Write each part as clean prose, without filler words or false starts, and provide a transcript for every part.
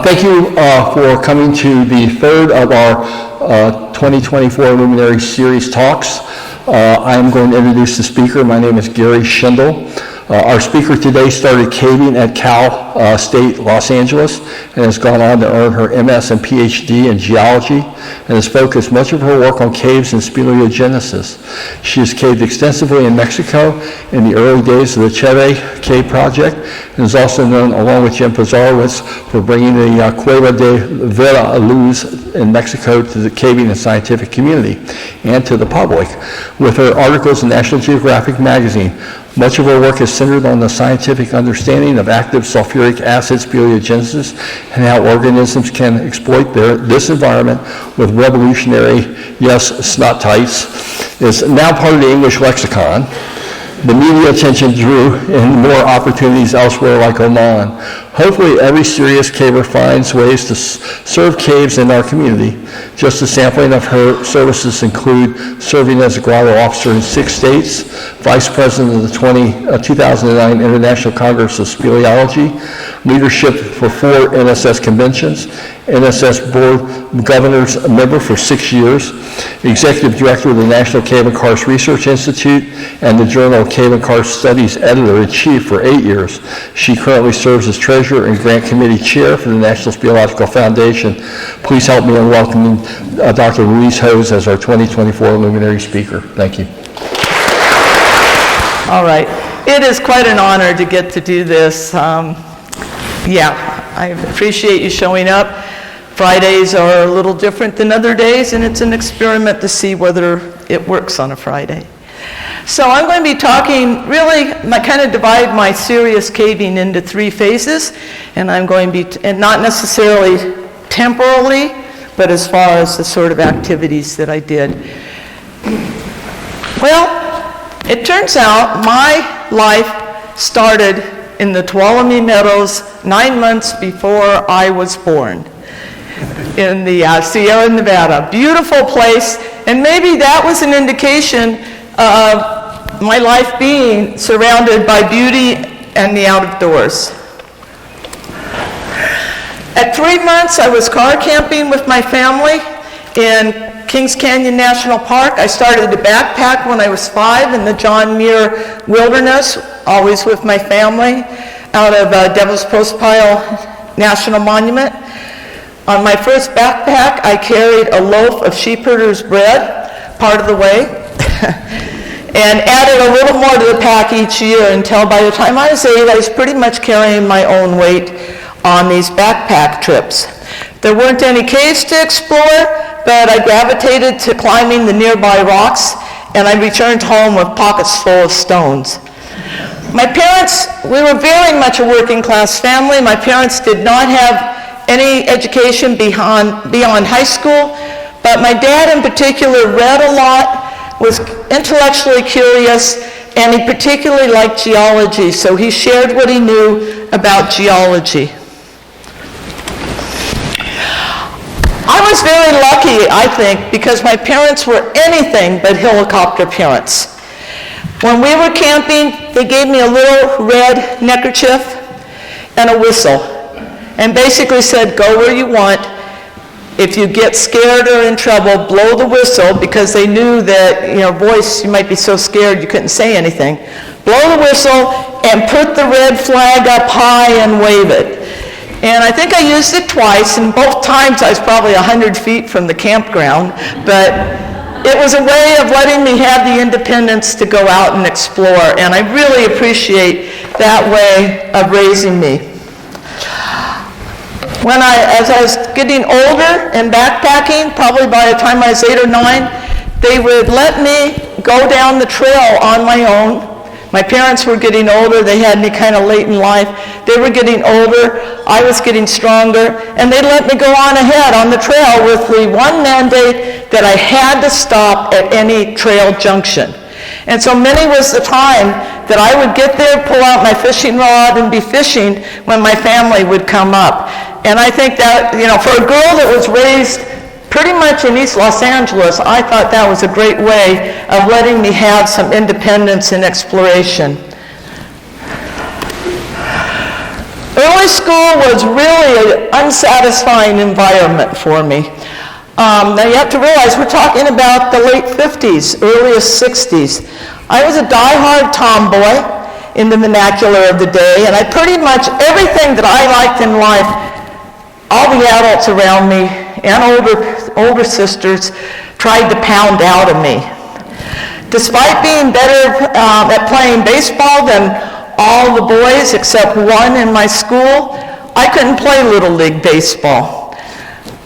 Thank you for coming to the third of our 2024 Luminary series talks. I'm going to introduce the speaker. My name is Gary Schindel. Our speaker today started caving at Cal State Los Angeles and has gone on to earn her MS and PhD in geology and has focused much of her work on caves and speleogenesis. She has caved extensively in Mexico in the early days of the Cheve Cave Project and is also known, along with Jim Pizarrowitz, for bringing the Cueva de Villa Luz in Mexico to the caving and scientific community and to the public. With her articles in National Geographic magazine, much of her work is centered on the scientific understanding of active sulfuric acid speleogenesis and how organisms can exploit this environment with revolutionary, snottites. It's now part of the English lexicon. The media attention drew in more opportunities elsewhere like Oman. Hopefully every serious caver finds ways to serve caves in our community. Just a sampling of her services include serving as a grotto officer in 6 states, vice president of the 2009 International Congress of Speleology, leadership for 4 NSS conventions, NSS Board Governor's member for 6 years, executive director of the National Cave and Karst Research Institute, and the Journal Cave and Karst Studies editor-in-chief for 8 years. She currently serves as treasurer and grant committee chair for the National Speleological Foundation. Please help me in welcoming Dr. Louise as our 2024 Luminary speaker. Thank you. All right. It is quite an honor to get to do this. I appreciate you showing up. Fridays are a little different than other days, and it's an experiment to see whether it works on a Friday. So I'm going to be talking, really, I kind of divide my serious caving into 3 phases, and I'm going to be, and not necessarily temporally, but as far as the sort of activities that I did. Well, it turns out my life started in the Tuolumne Meadows 9 months before I was born in the Sierra Nevada. Beautiful place, and maybe that was an indication of my life being surrounded by beauty and the out of doors. At 3 months, I was car camping with my family in Kings Canyon National Park. I started to backpack when I was 5 in the John Muir Wilderness, always with my family, out of Devil's Postpile National Monument. On my first backpack, I carried a loaf of sheepherder's bread part of the way and added a little more to the pack each year until by the time I was 8, I was pretty much carrying my own weight on these backpack trips. There weren't any caves to explore, but I gravitated to climbing the nearby rocks, and I returned home with pockets full of stones. My parents, we were very much a working class family. My parents did not have any education beyond high school, but my dad in particular read a lot, was intellectually curious, and he particularly liked geology, so he shared what he knew about geology. I was very lucky, I think, because my parents were anything but helicopter parents. When we were camping, they gave me a little red neckerchief and a whistle, and basically said, go where you want. If you get scared or in trouble, blow the whistle, because they knew that, voice, you might be so scared you couldn't say anything. Blow the whistle and put the red flag up high and wave it. And I think I used it twice, and both times I was probably 100 feet from the campground, but it was a way of letting me have the independence to go out and explore, and I really appreciate that way of raising me. As I was getting older and backpacking, probably by the time I was 8 or 9, they would let me go down the trail on my own. My parents were getting older. They had me kind of late in life. They were getting older. I was getting stronger. And they let me go on ahead on the trail with the one mandate that I had to stop at any trail junction. And so many was the time that I would get there, pull out my fishing rod, and be fishing when my family would come up. And I think that, for a girl that was raised pretty much in East Los Angeles, I thought that was a great way of letting me have some independence and exploration. Early early school was really an unsatisfying environment for me. Now you have to realize we're talking about the late 50s, earliest 60s. I was a die-hard tomboy in the vernacular of the day, and I pretty much, everything that I liked in life, all the adults around me and older sisters tried to pound out of me. Despite being better at playing baseball than all the boys except one in my school, I couldn't play Little League baseball.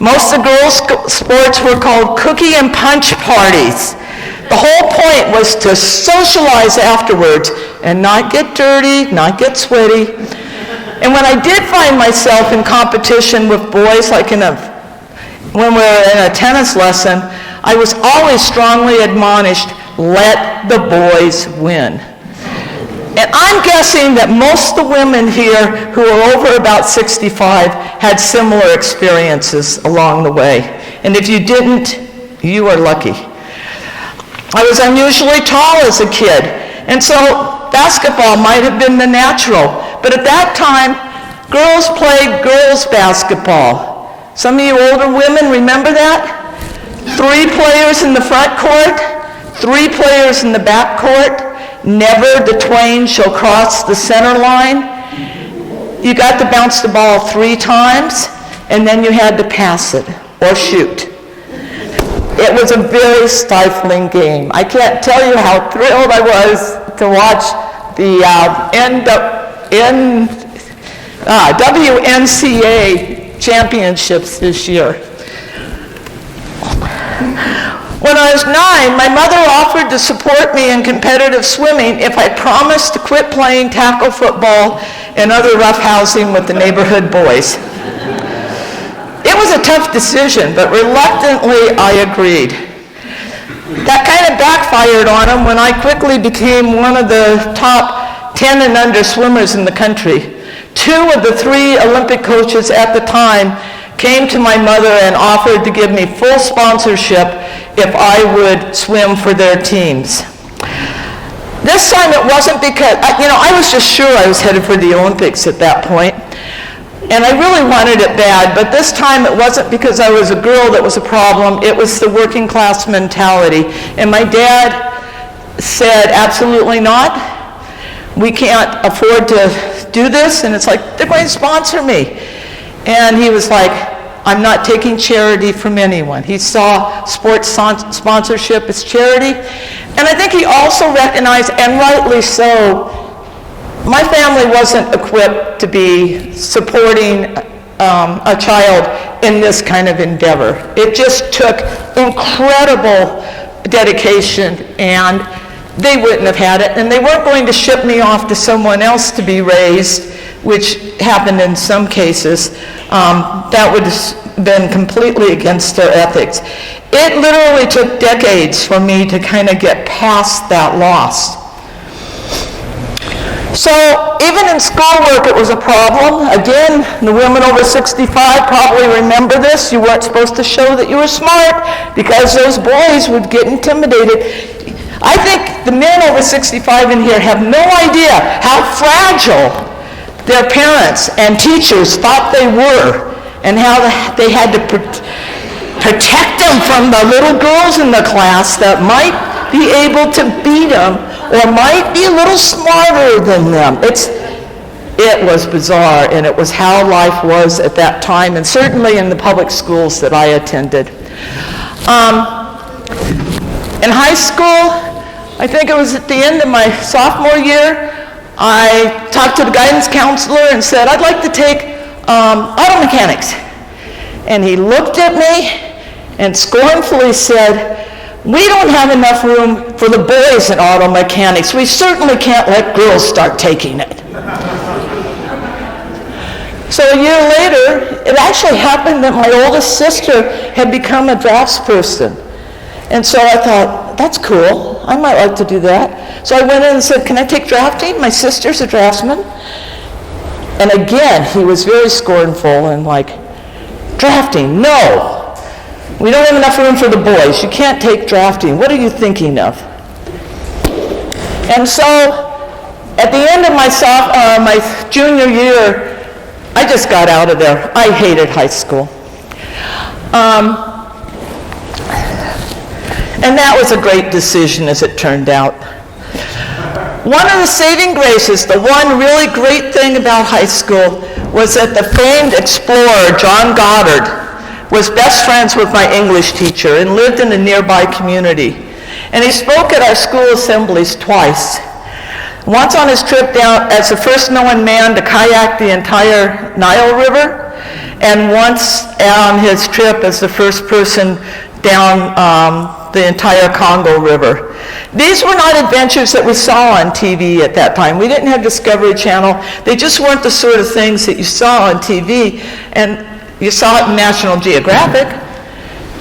Most of the girls' sports were called cookie and punch parties. The whole point was to socialize afterwards and not get dirty, not get sweaty. And when I did find myself in competition with boys, like when we were in a tennis lesson, I was always strongly admonished, let the boys win. And I'm guessing that most of the women here who are over about 65 had similar experiences along the way. And if you didn't, you are lucky. I was unusually tall as a kid, and so basketball might have been the natural. But at that time, girls played girls basketball. Some of you older women remember that? 3 players in the front court, 3 players in the back court. Never the twain shall cross the center line. You got to bounce the ball 3 times, and then you had to pass it or shoot. It was a very stifling game. I can't tell you how thrilled I was to watch the WNCA championships this year. When I was 9, my mother offered to support me in competitive swimming if I promised to quit playing tackle football and other roughhousing with the neighborhood boys. It was a tough decision, but reluctantly I agreed. That kind of backfired on him when I quickly became one of the top 10 and under swimmers in the country. 2 of the 3 Olympic coaches at the time came to my mother and offered to give me full sponsorship if I would swim for their teams. This time it wasn't because, I was just sure I was headed for the Olympics at that point, and I really wanted it bad, but this time it wasn't because I was a girl that was a problem, it was the working class mentality. And my dad said, absolutely not. We can't afford to do this, and it's like, they're going to sponsor me. And he was like, I'm not taking charity from anyone. He saw sports sponsorship as charity. And I think he also recognized, and rightly so, my family wasn't equipped to be supporting a child in this kind of endeavor. It just took incredible dedication, and they wouldn't have had it. And they weren't going to ship me off to someone else to be raised, which happened in some cases. That would have been completely against their ethics. It literally took decades for me to kind of get past that loss. So even in schoolwork it was a problem. Again, the women over 65 probably remember this. You weren't supposed to show that you were smart because those boys would get intimidated. I think the men over 65 in here have no idea how fragile their parents and teachers thought they were, and how they had to protect them from the little girls in the class that might be able to beat them or might be a little smarter than them. It was bizarre, and it was how life was at that time, and certainly in the public schools that I attended. In high school, I think it was at the end of my sophomore year, I talked to the guidance counselor and said, I'd like to take auto mechanics. And he looked at me and scornfully said, we don't have enough room for the boys in auto mechanics. We certainly can't let girls start taking it. So a year later, it actually happened that my oldest sister had become a draftsperson. And so I thought, that's cool. I might like to do that. So I went in and said, can I take drafting? My sister's a draftsman. And again, he was very scornful and like, drafting, no. We don't have enough room for the boys. You can't take drafting. What are you thinking of? And so at the end of my junior year, I just got out of there. I hated high school. And that was a great decision, as it turned out. One of the saving graces, the one really great thing about high school, was that the famed explorer, John Goddard, was best friends with my English teacher and lived in a nearby community. And he spoke at our school assemblies twice. Once on his trip down as the first known man to kayak the entire Nile River, and once on his trip as the first person down the entire Congo River. These were not adventures that we saw on TV at that time. We didn't have Discovery Channel. They just weren't the sort of things that you saw on TV, and you saw it in National Geographic.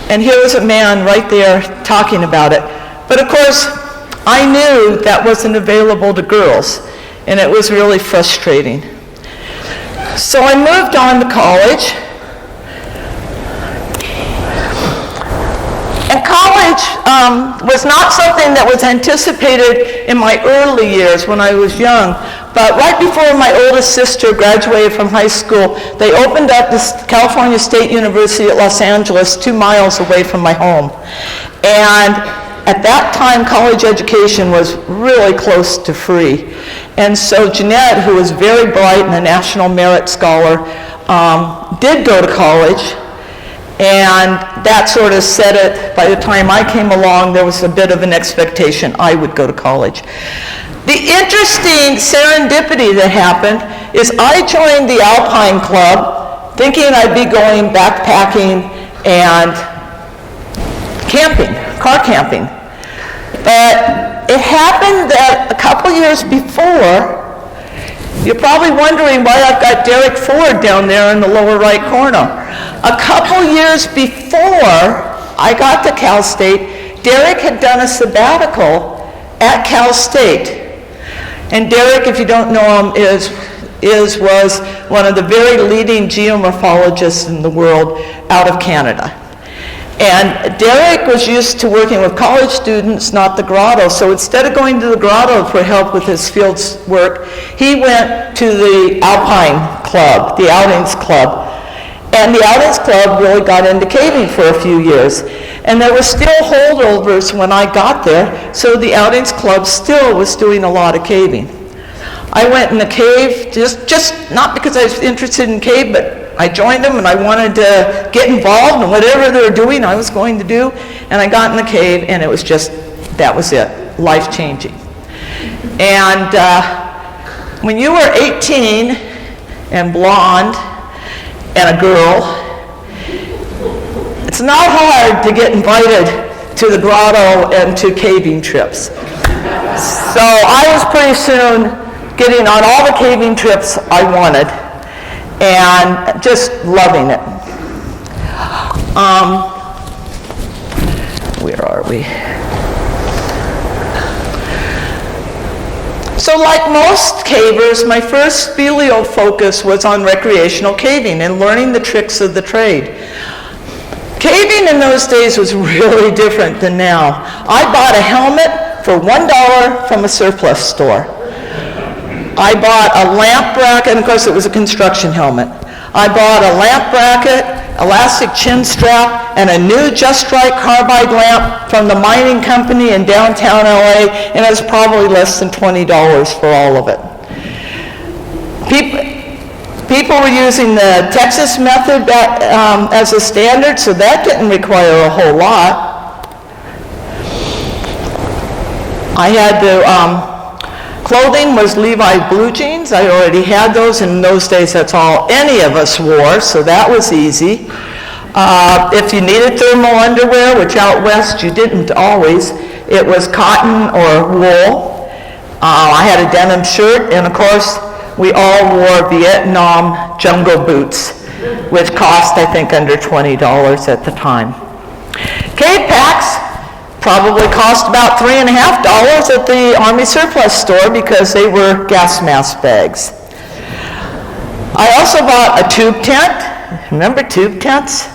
And here was a man right there talking about it. But of course, I knew that wasn't available to girls, and it was really frustrating. So I moved on to college. And college was not something that was anticipated in my early years when I was young. But right before my oldest sister graduated from high school, they opened up this California State University at Los Angeles, 2 miles away from my home. And at that time, college education was really close to free. And so Jeanette, who was very bright and a National Merit Scholar, did go to college. And that sort of set it. By the time I came along, there was a bit of an expectation I would go to college. The interesting serendipity that happened is I joined the Alpine Club thinking I'd be going backpacking and camping, car camping. But it happened that a couple years before, you're probably wondering why I've got Derek Ford down there in the lower right corner. A couple years before I got to Cal State, Derek had done a sabbatical at Cal State. And Derek, if you don't know him, was one of the very leading geomorphologists in the world out of Canada. And Derek was used to working with college students, not the grotto. So instead of going to the grotto for help with his field work, he went to the Alpine Club, the Outings Club. And the Outings Club really got into caving for a few years. And there were still holdovers when I got there, so the Outings Club still was doing a lot of caving. I went in the cave, just not because I was interested in cave, but I joined them and I wanted to get involved in whatever they were doing, I was going to do. And I got in the cave and it was just, that was it, life-changing. And when you were 18 and blonde and a girl, it's not hard to get invited to the grotto and to caving trips. So I was pretty soon getting on all the caving trips I wanted and just loving it. Where are we? So like most cavers, my first speleo focus was on recreational caving and learning the tricks of the trade. Caving in those days was really different than now. I bought a helmet for $1 from a surplus store. I bought a lamp bracket, and of course it was a construction helmet. I bought a lamp bracket, elastic chin strap, and a new Just Right carbide lamp from the mining company in downtown LA, and it was probably less than $20 for all of it. People were using the Texas method as a standard, so that didn't require a whole lot. I had to, clothing was Levi blue jeans. I already had those, and in those days that's all any of us wore, so that was easy. If you needed thermal underwear, which out west you didn't always, it was cotton or wool. I had a denim shirt, and of course, we all wore Vietnam jungle boots, which cost, I think, under $20 at the time. Cave packs probably cost about $3.50 at the Army surplus store because they were gas mask bags. I also bought a tube tent. Remember tube tents?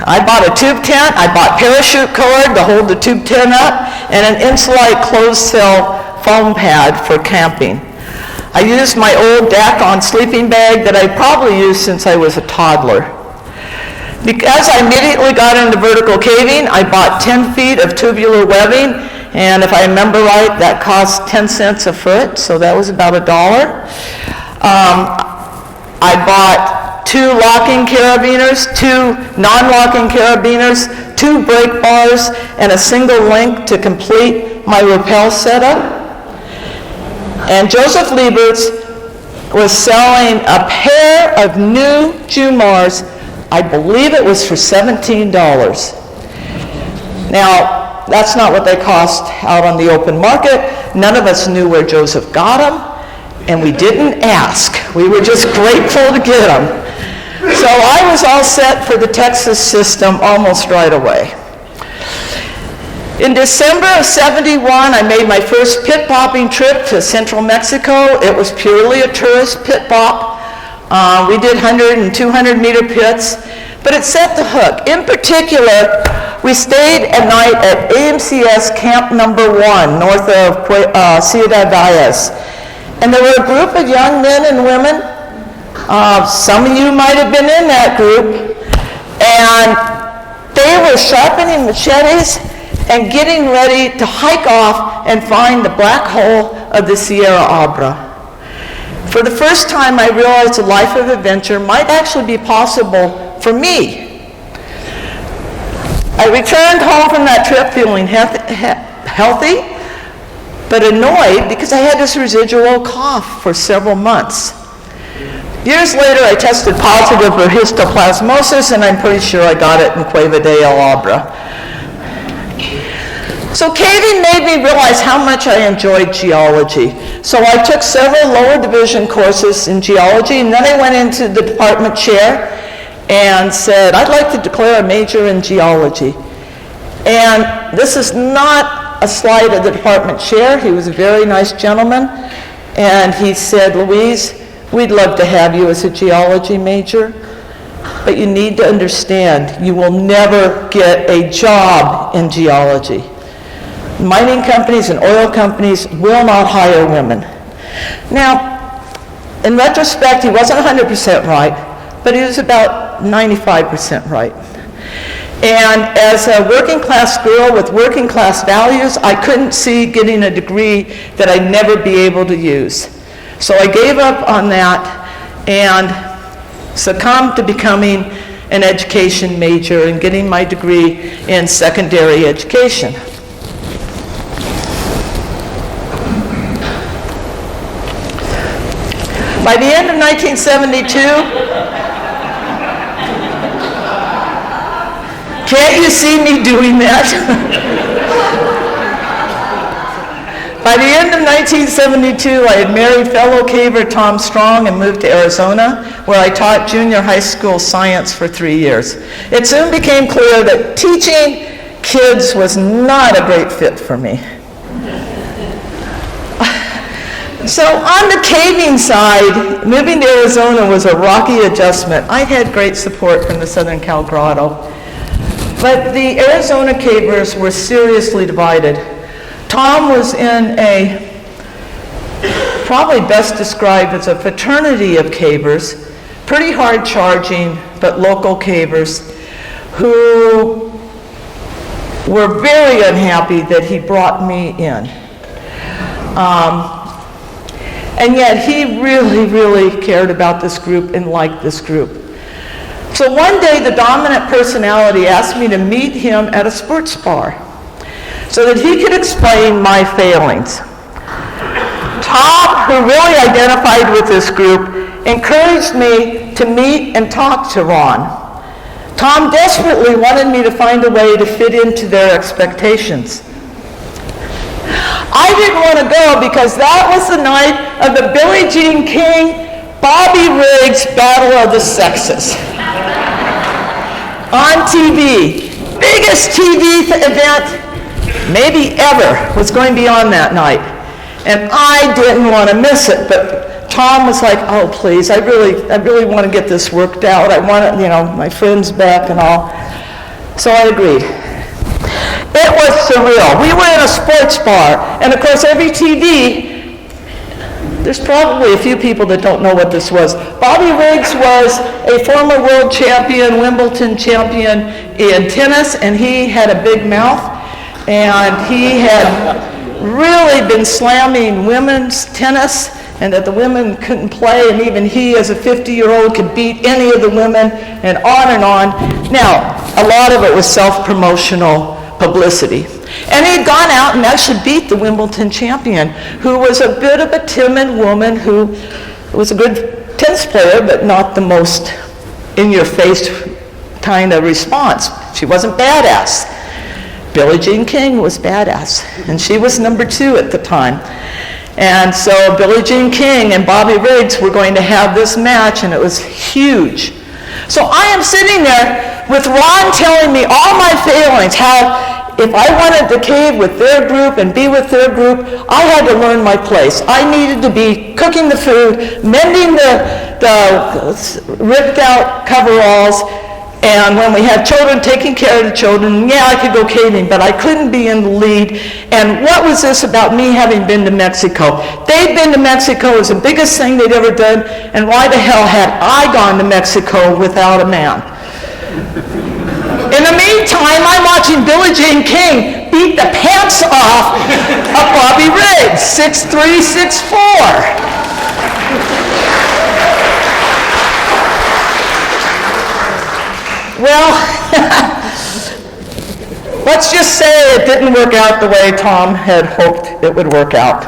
I bought a tube tent. I bought parachute cord to hold the tube tent up, and an Insulite closed cell foam pad for camping. I used my old DAC-on sleeping bag that I probably used since I was a toddler. Because I immediately got into vertical caving, I bought 10 feet of tubular webbing, and if I remember right, that cost 10 cents a foot, so that was about $1. I bought 2 locking carabiners, 2 non-locking carabiners, 2 brake bars, and a single link to complete my rappel setup. And Joseph Liebert's was selling a pair of new Jumars. I believe it was for $17. Now, that's not what they cost out on the open market. None of us knew where Joseph got them, and we didn't ask. We were just grateful to get them. So I was all set for the Texas system almost right away. In December of '71, I made my first pit bopping trip to central Mexico. It was purely a tourist pit bop. We did 100 and 200 meter pits, but it set the hook. In particular, we stayed at night at AMCS Camp Number 1, north of Ciudad Valles. And there were a group of young men and women. Some of you might have been in that group. And they were sharpening machetes and getting ready to hike off and find the black hole of the Sierra Abra. For the first time, I realized a life of adventure might actually be possible for me. I returned home from that trip feeling healthy, but annoyed because I had this residual cough for several months. Years later, I tested positive for histoplasmosis, and I'm pretty sure I got it in Cueva de El Abra. So caving made me realize how much I enjoyed geology. So I took several lower division courses in geology, and then I went into the department chair and said, I'd like to declare a major in geology. And this is not a slight of the department chair. He was a very nice gentleman. And he said, Louise, we'd love to have you as a geology major, but you need to understand, you will never get a job in geology. Mining companies and oil companies will not hire women. Now, in retrospect, he wasn't 100% right, but he was about 95% right. And as a working class girl with working class values, I couldn't see getting a degree that I'd never be able to use. So I gave up on that and succumbed to becoming an education major and getting my degree in secondary education. By the end of 1972, can't you see me doing that? By the end of 1972, I had married fellow caver Tom Strong and moved to Arizona, where I taught junior high school science for 3 years. It soon became clear that teaching kids was not a great fit for me. So on the caving side, moving to Arizona was a rocky adjustment. I had great support from the Southern Cal Grotto, but the Arizona cavers were seriously divided. Tom was in a, probably best described as a fraternity of cavers, pretty hard charging, but local cavers, who were very unhappy that he brought me in. And yet he really, really cared about this group and liked this group. So one day the dominant personality asked me to meet him at a sports bar so that he could explain my failings. Tom, who really identified with this group, encouraged me to meet and talk to Ron. Tom desperately wanted me to find a way to fit into their expectations. I didn't want to go because that was the night of the Billie Jean King, Bobby Riggs Battle of the Sexes on TV. Biggest TV event maybe ever was going to be on that night. And I didn't want to miss it, but Tom was like, oh, please, I really want to get this worked out. I want it, my friends back and all. So I agreed. It was surreal. We were in a sports bar, and of course every TV There's probably a few people that don't know what this was. Bobby Riggs was a former world champion, Wimbledon champion in tennis, and he had a big mouth, and he had really been slamming women's tennis, and that the women couldn't play, and even he, as a 50-year-old, could beat any of the women, and on and on. Now, a lot of it was self-promotional publicity. And he had gone out and actually beat the Wimbledon champion, who was a bit of a timid woman who was a good tennis player, but not the most in-your-face kind of response. She wasn't badass. Billie Jean King was badass, and she was number 2 at the time. And so Billie Jean King and Bobby Riggs were going to have this match, and it was huge. So I am sitting there with Ron telling me all my failings, how if I wanted to cave with their group and be with their group, I had to learn my place. I needed to be cooking the food, mending the ripped out coveralls, and when we had children, taking care of the children. Yeah, I could go caving, but I couldn't be in the lead. And what was this about me having been to Mexico? They'd been to Mexico. It was the biggest thing they'd ever done, and why the hell had I gone to Mexico without a man? In the meantime, I'm watching Billie Jean King beat the pants off of Bobby Riggs, 6'3", 6'4". Well, let's just say it didn't work out the way Tom had hoped it would work out.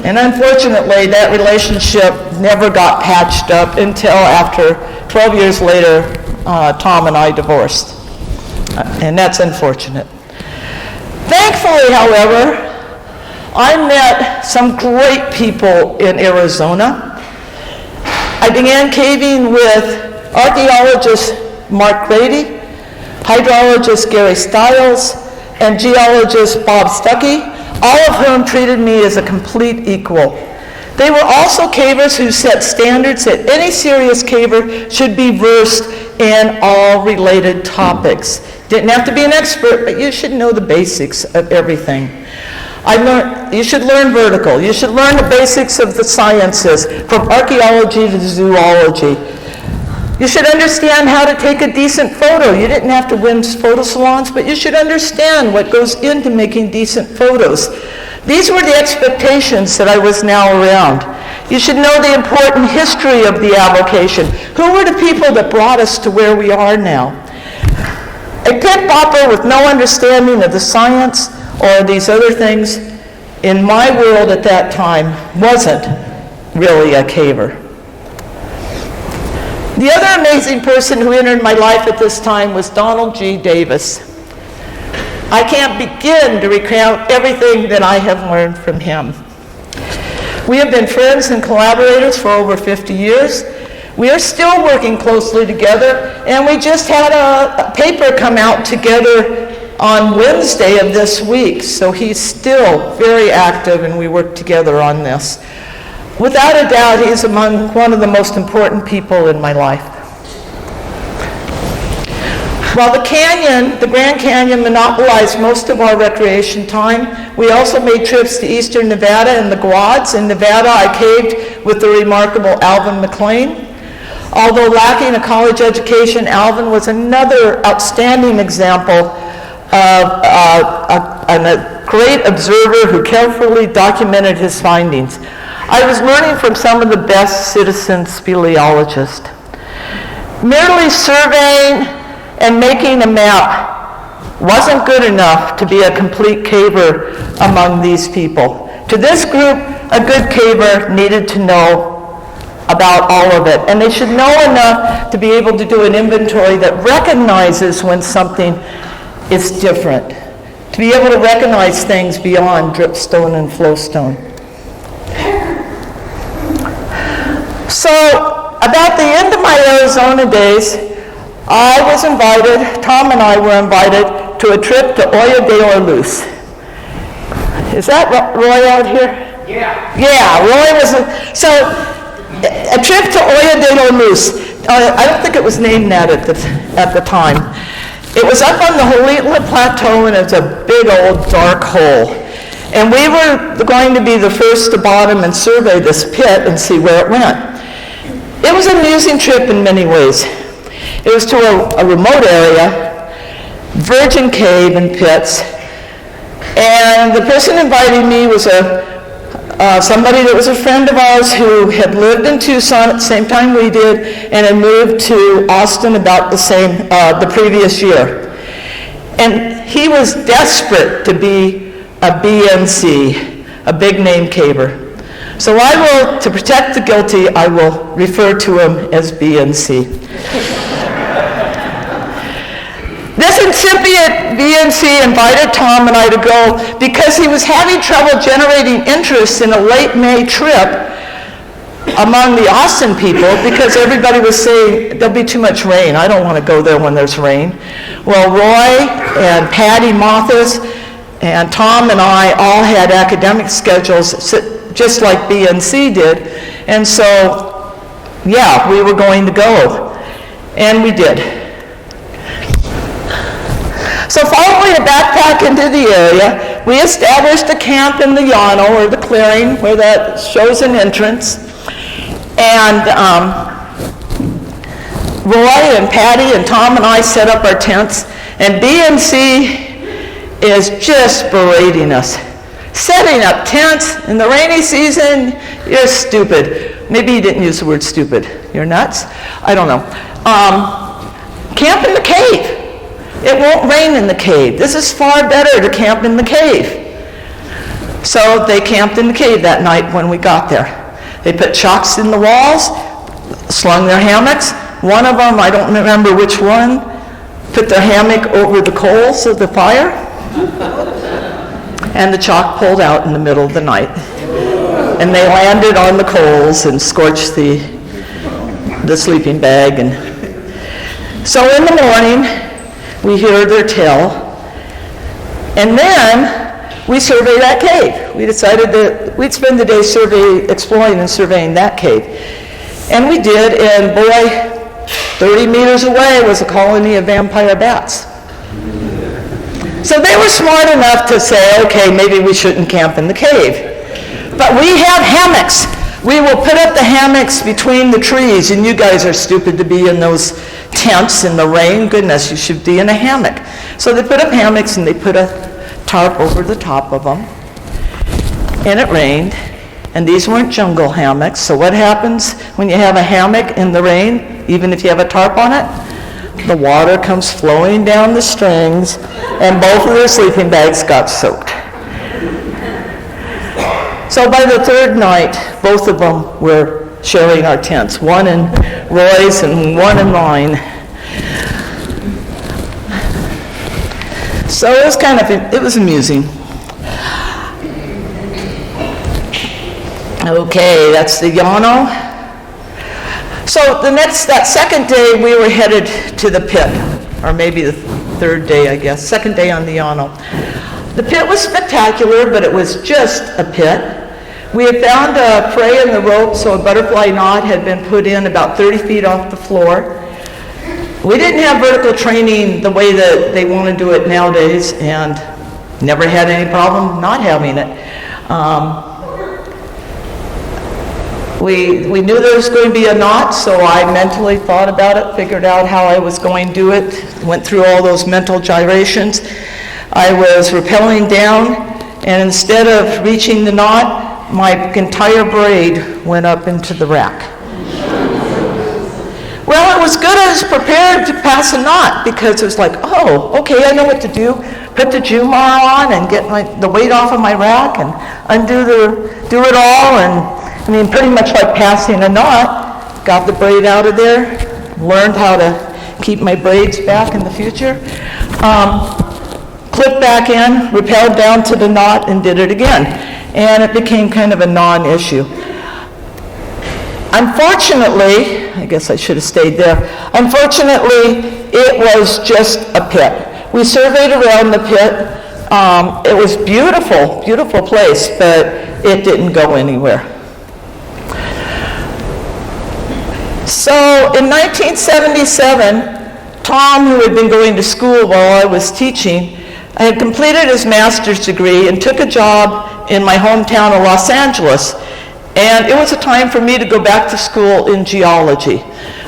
And unfortunately, that relationship never got patched up until after 12 years later, Tom and I divorced. And that's unfortunate. Thankfully, however, I met some great people in Arizona. I began caving with archaeologist Mark Grady, hydrologist Gary Stiles, and geologist Bob Stuckey, all of whom treated me as a complete equal. They were also cavers who set standards that any serious caver should be versed in all related topics. Didn't have to be an expert, but you should know the basics of everything. You should learn vertical. You should learn the basics of the sciences, from archaeology to zoology. You should understand how to take a decent photo. You didn't have to win photo salons, but you should understand what goes into making decent photos. These were the expectations that I was now around. You should know the important history of the avocation. Who were the people that brought us to where we are now? A pickpopper with no understanding of the science or these other things, in my world at that time, wasn't really a caver. The other amazing person who entered my life at this time was Donald G. Davis. I can't begin to recount everything that I have learned from him. We have been friends and collaborators for over 50 years. We are still working closely together, and we just had a paper come out together on Wednesday of this week, so he's still very active, and we work together on this. Without a doubt, he's among one of the most important people in my life. While the Grand Canyon monopolized most of our recreation time, we also made trips to eastern Nevada and the Quads. In Nevada, I caved with the remarkable Alvin McLean. Although lacking a college education, Alvin was another outstanding example of a great observer who carefully documented his findings. I was learning from some of the best citizen speleologists. Merely surveying and making a map wasn't good enough to be a complete caver among these people. To this group, a good caver needed to know about all of it, and they should know enough to be able to do an inventory that recognizes when something is different, to be able to recognize things beyond dripstone and flowstone. So, about the end of my Arizona days, I was invited, Tom and I were invited to a trip to Olla de la Luz. Is that Roy out here? Yeah. Yeah, Roy was, so a trip to Olla de la Luz. I don't think it was named that at the time. It was up on the Holitla Plateau, and it's a big old dark hole. And we were going to be the first to bottom and survey this pit and see where it went. It was an amusing trip in many ways. It was to a remote area, virgin cave and pits, and the person inviting me was somebody that was a friend of ours who had lived in Tucson at the same time we did and had moved to Austin about the previous year. And he was desperate to be a BNC, a big name caver. So to protect the guilty, I will refer to him as BNC. This incipient BNC invited Tom and I to go because he was having trouble generating interest in a late May trip among the Austin people because everybody was saying, there'll be too much rain. I don't want to go there when there's rain. Well, Roy and Patty Mothers and Tom and I all had academic schedules just like BNC did. And so, yeah, we were going to go. And we did. So following a backpack into the area, we established a camp in the llano, or the clearing, where that shows an entrance. And Roy and Patty and Tom and I set up our tents, and BNC is just berating us. Setting up tents in the rainy season, you're stupid. Maybe he didn't use the word stupid. You're nuts? I don't know. Camp in the cave. It won't rain in the cave. This is far better to camp in the cave. So they camped in the cave that night when we got there. They put chocks in the walls, slung their hammocks. One of them, I don't remember which one, put their hammock over the coals of the fire. And the chalk pulled out in the middle of the night. And they landed on the coals and scorched the sleeping bag. And so in the morning, we hear their tale, and then we survey that cave. We decided that we'd spend the day exploring and surveying that cave. And we did, and boy, 30 meters away was a colony of vampire bats. So they were smart enough to say, okay, maybe we shouldn't camp in the cave. But we have hammocks. We will put up the hammocks between the trees, and you guys are stupid to be in those tents in the rain. Goodness, you should be in a hammock. So they put up hammocks and they put a tarp over the top of them. And it rained, and these weren't jungle hammocks. So what happens when you have a hammock in the rain, even if you have a tarp on it? The water comes flowing down the strings, and both of their sleeping bags got soaked. So by the third night, both of them were sharing our tents, one in Roy's and one in mine. So it was it was amusing. Okay, that's the llano. So that second day, we were headed to the pit, or maybe the third day, I guess, second day on the llano. The pit was spectacular, but it was just a pit. We had found a prey in the rope, so a butterfly knot had been put in about 30 feet off the floor. We didn't have vertical training the way that they want to do it nowadays, and never had any problem not having it. We knew there was going to be a knot, so I mentally thought about it, figured out how I was going to do it, went through all those mental gyrations. I was rappelling down, and instead of reaching the knot, my entire braid went up into the rack. Well, it was good. I was prepared to pass a knot because it was like, oh, okay, I know what to do. Put the Jumar on and get the weight off of my rack and do it all. And pretty much like passing a knot. Got the braid out of there. Learned how to keep my braids back in the future. Clipped back in, rappelled down to the knot, and did it again. And it became kind of a non-issue. Unfortunately, I guess I should have stayed there. Unfortunately, it was just a pit. We surveyed around the pit. It was beautiful, beautiful place, but it didn't go anywhere. So in 1977, Tom, who had been going to school while I was teaching, I had completed his master's degree and took a job in my hometown of Los Angeles. And it was a time for me to go back to school in geology.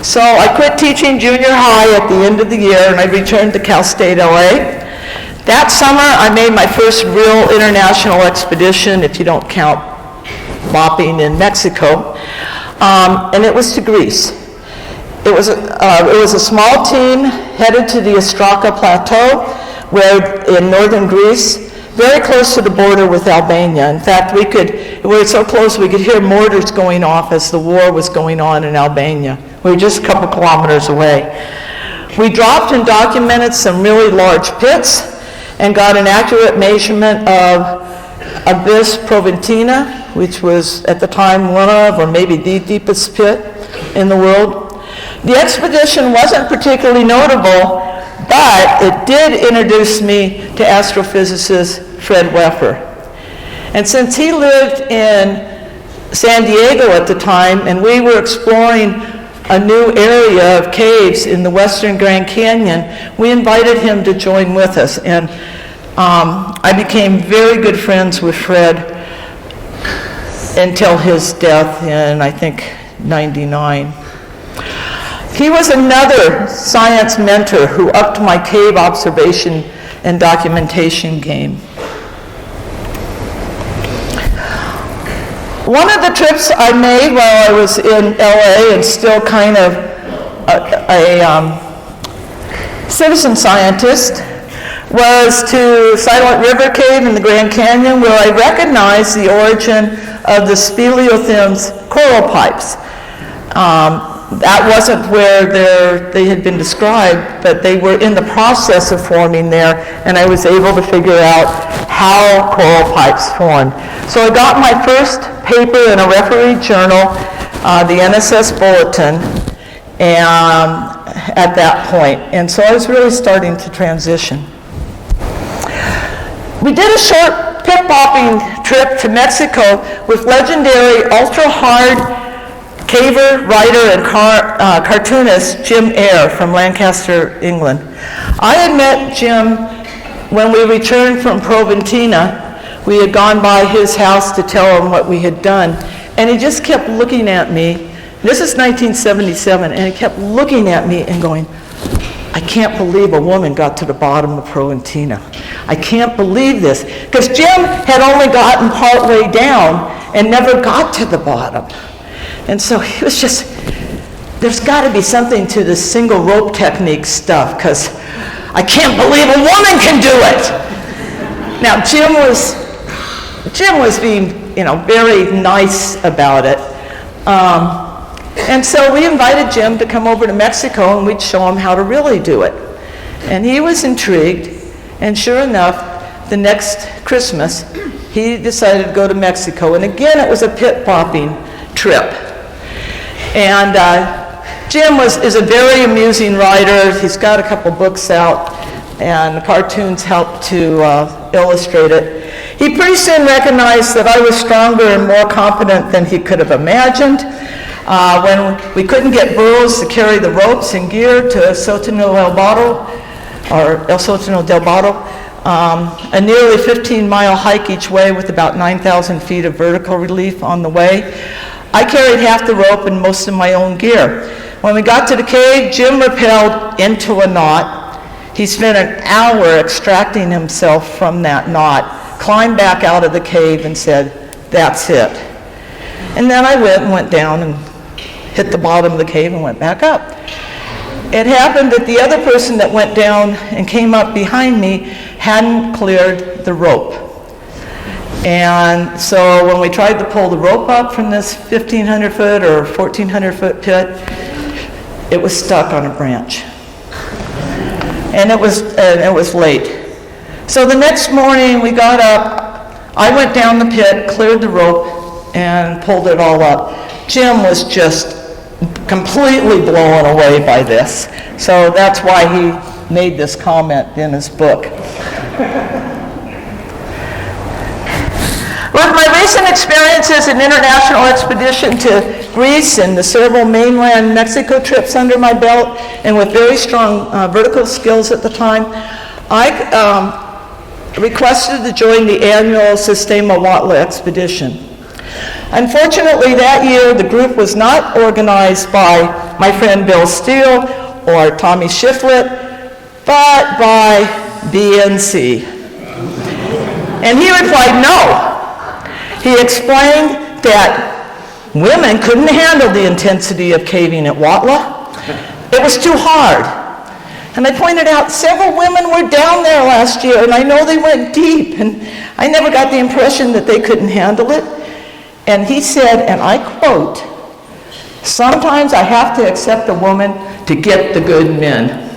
So I quit teaching junior high at the end of the year, and I returned to Cal State LA. That summer, I made my first real international expedition, if you don't count bopping in Mexico, and it was to Greece. It was a small team headed to the Ostraka Plateau, where in northern Greece, very close to the border with Albania. In fact, we were so close we could hear mortars going off as the war was going on in Albania. We were just a couple kilometers away. We dropped and documented some really large pits and got an accurate measurement of Abyss Proventina, which was at the time one of, or maybe the deepest pit in the world. The expedition wasn't particularly notable, but it did introduce me to astrophysicist Fred Wefer. And since he lived in San Diego at the time, and we were exploring a new area of caves in the western Grand Canyon, we invited him to join with us. And I became very good friends with Fred until his death in, I think, 99. He was another science mentor who upped my cave observation and documentation game. One of the trips I made while I was in LA and still kind of a citizen scientist was to Silent River Cave in the Grand Canyon, where I recognized the origin of the speleothems coral pipes. That wasn't where they had been described, but they were in the process of forming there, and I was able to figure out how coral pipes formed. So I got my first paper in a refereed journal, the NSS Bulletin, and at that point. And so I was really starting to transition. We did a short pit-bopping trip to Mexico with legendary ultra-hard caver, writer, and cartoonist Jim Eyre from Lancaster, England. I had met Jim when we returned from Proventina. We had gone by his house to tell him what we had done, and he just kept looking at me. This is 1977, and he kept looking at me and going, I can't believe a woman got to the bottom of Proventina. I can't believe this. Because Jim had only gotten part way down and never got to the bottom. And so he was just, there's got to be something to this single rope technique stuff, because I can't believe a woman can do it. Now, Jim was being, very nice about it. And so we invited Jim to come over to Mexico, and we'd show him how to really do it. And he was intrigued, and sure enough, the next Christmas, he decided to go to Mexico. And again, it was a pit-bopping trip. And Jim is a very amusing writer. He's got a couple books out, and the cartoons helped to illustrate it. He pretty soon recognized that I was stronger and more competent than he could have imagined. When we couldn't get burros to carry the ropes and gear to El Sótano del Barro, a nearly 15-mile hike each way with about 9,000 feet of vertical relief on the way, I carried half the rope and most of my own gear. When we got to the cave, Jim rappelled into a knot. He spent an hour extracting himself from that knot, climbed back out of the cave and said, that's it. And then I went down and hit the bottom of the cave and went back up. It happened that the other person that went down and came up behind me hadn't cleared the rope. And so when we tried to pull the rope up from this 1,500 foot or 1,400 foot pit, it was stuck on a branch. And it was late. So the next morning we got up, I went down the pit, cleared the rope, and pulled it all up. Jim was just completely blown away by this. So that's why he made this comment in his book. With my recent experiences in international expedition to Greece and the several mainland Mexico trips under my belt, and with very strong vertical skills at the time, I requested to join the annual Sistema Huatla expedition. Unfortunately, that year, the group was not organized by my friend Bill Steele or Tommy Shiflett, but by BNC. And he replied, no. He explained that women couldn't handle the intensity of caving at Huatla. It was too hard. And I pointed out several women were down there last year, and I know they went deep, and I never got the impression that they couldn't handle it. And he said, and I quote, "Sometimes I have to accept a woman to get the good men."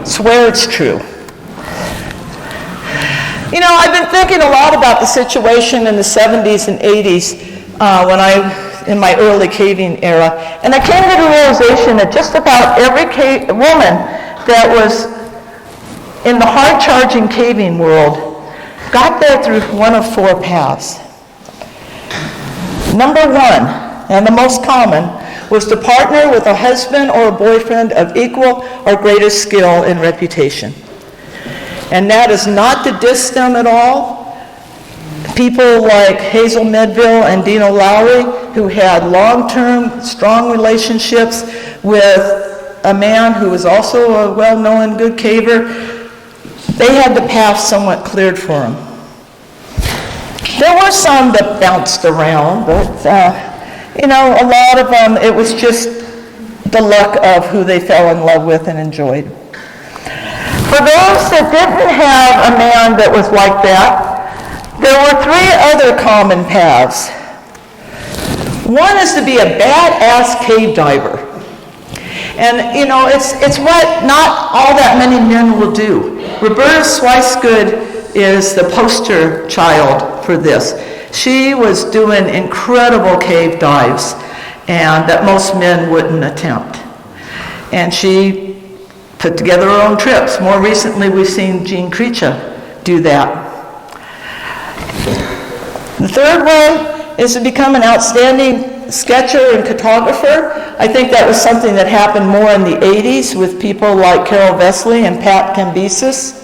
Swear it's true. You know, I've been thinking a lot about the situation in the 70s and 80s in my early caving era, and I came to the realization that just about every woman that was in the hard-charging caving world got there through one of four paths. Number one, and the most common, was to partner with a husband or a boyfriend of equal or greater skill and reputation. And that is not to diss them at all. People like Hazel Medville and Dino Lowry, who had long-term, strong relationships with a man who was also a well-known good caver, they had the path somewhat cleared for them. There were some that bounced around, but a lot of them, it was just the luck of who they fell in love with and enjoyed. For those that didn't have a man that was like that, there were three other common paths. One is to be a badass cave diver. And, it's what not all that many men will do. Roberta Swicegood is the poster child for this. She was doing incredible cave dives, and that most men wouldn't attempt. And she put together her own trips. More recently, we've seen Jean Creature do that. The third way is to become an outstanding sketcher and cartographer. I think that was something that happened more in the 80s with people like Carol Vesley and Pat Cambyses.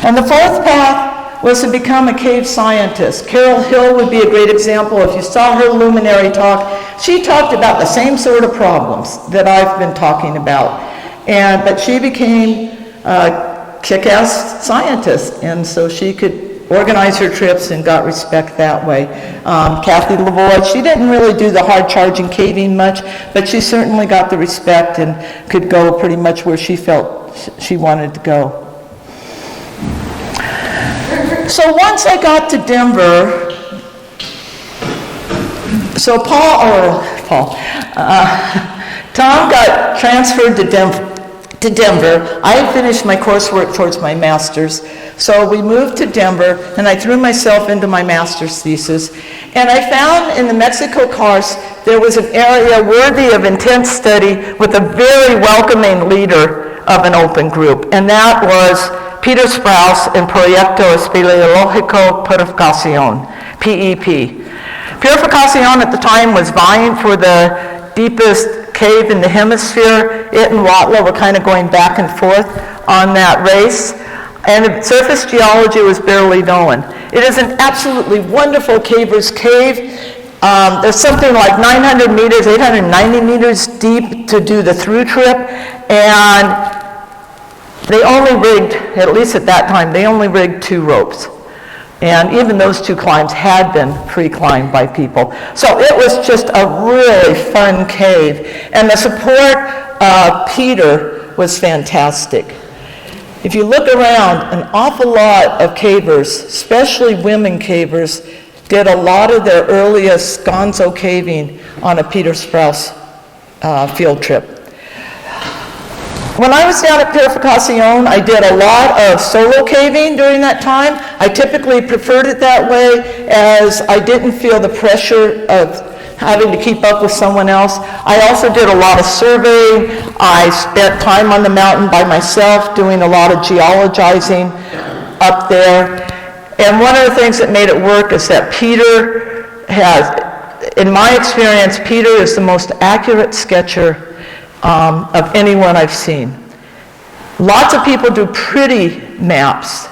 And the fourth path was to become a cave scientist. Carol Hill would be a great example. If you saw her Luminary talk, she talked about the same sort of problems that I've been talking about. But she became a kick-ass scientist, and so she could organize her trips and got respect that way. Kathy Lavoie, she didn't really do the hard-charging caving much, but she certainly got the respect and could go pretty much where she felt she wanted to go. So once I got to Denver, Tom got transferred to Denver. I had finished my coursework towards my master's, so we moved to Denver, and I threw myself into my master's thesis. And I found in the Mexico Karst there was an area worthy of intense study with a very welcoming leader of an open group, and that was Peter Sprouse and Proyecto Espeleológico Purificación, PEP. Purificación at the time was vying for the deepest cave in the hemisphere. It and Huatla were kind of going back and forth on that race. And surface geology was barely known. It is an absolutely wonderful caver's cave. There's something like 900 meters, 890 meters deep to do the through trip. And they only rigged, at least at that time, they only rigged 2 ropes. And even those 2 climbs had been pre-climbed by people. So it was just a really fun cave. And the support of Peter was fantastic. If you look around, an awful lot of cavers, especially women cavers, did a lot of their earliest gonzo caving on a Peter Sprouse field trip. When I was down at Purificación, I did a lot of solo caving during that time. I typically preferred it that way, as I didn't feel the pressure of having to keep up with someone else. I also did a lot of surveying. I spent time on the mountain by myself doing a lot of geologizing up there. And one of the things that made it work is that Peter has, in my experience, Peter is the most accurate sketcher of anyone I've seen. Lots of people do pretty maps,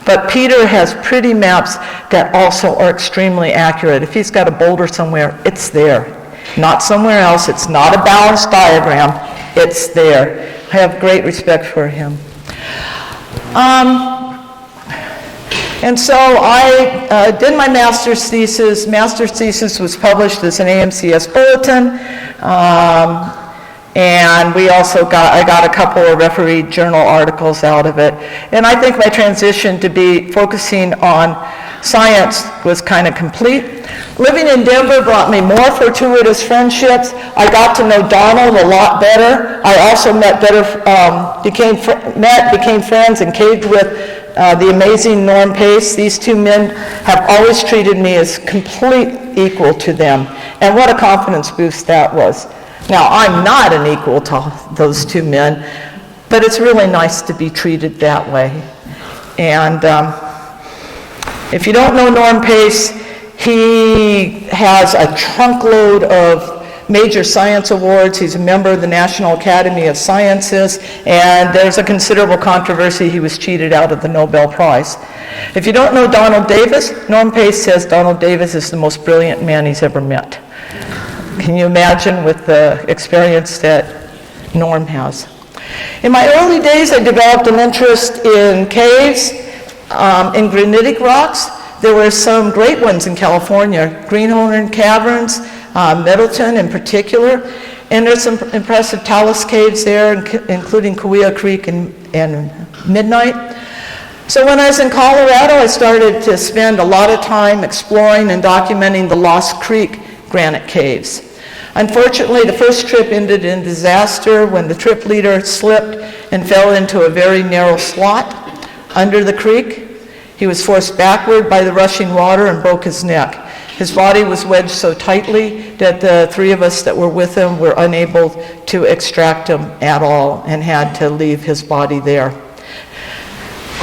but Peter has pretty maps that also are extremely accurate. If he's got a boulder somewhere, it's there. Not somewhere else. It's not a balanced diagram. It's there. I have great respect for him. And so I did my master's thesis. Master's thesis was published as an AMCS bulletin. And I got a couple of refereed journal articles out of it. And I think my transition to be focusing on science was kind of complete. Living in Denver brought me more fortuitous friendships. I got to know Donald a lot better. I also became friends and caved with the amazing Norm Pace. These two men have always treated me as complete equal to them. And what a confidence boost that was. Now, I'm not an equal to those two men, but it's really nice to be treated that way. And if you don't know Norm Pace, he has a trunkload of major science awards. He's a member of the National Academy of Sciences, and there's a considerable controversy he was cheated out of the Nobel Prize. If you don't know Donald Davis, Norm Pace says Donald Davis is the most brilliant man he's ever met. Can you imagine with the experience that Norm has? In my early days, I developed an interest in caves, in granitic rocks. There were some great ones in California, Greenhorn Caverns, Middleton in particular, and there's some impressive talus caves there, including Cahuilla Creek and Midnight. So when I was in Colorado, I started to spend a lot of time exploring and documenting the Lost Creek granite caves. Unfortunately, the first trip ended in disaster when the trip leader slipped and fell into a very narrow slot under the creek. He was forced backward by the rushing water and broke his neck. His body was wedged so tightly that the three of us that were with him were unable to extract him at all and had to leave his body there.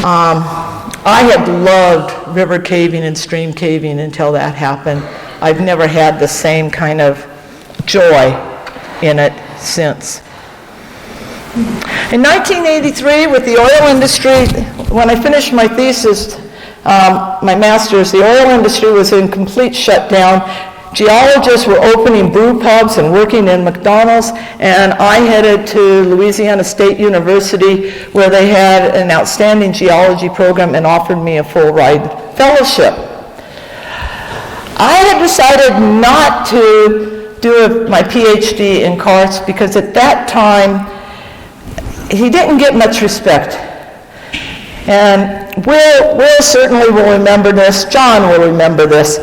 I had loved river caving and stream caving until that happened. I've never had the same kind of joy in it since. In 1983, with the oil industry, when I finished my thesis, my master's, the oil industry was in complete shutdown. Geologists were opening brew pubs and working in McDonald's, and I headed to Louisiana State University, where they had an outstanding geology program and offered me a full ride fellowship. I had decided not to do my PhD in karst because at that time, he didn't get much respect. And Will certainly will remember this. John will remember this.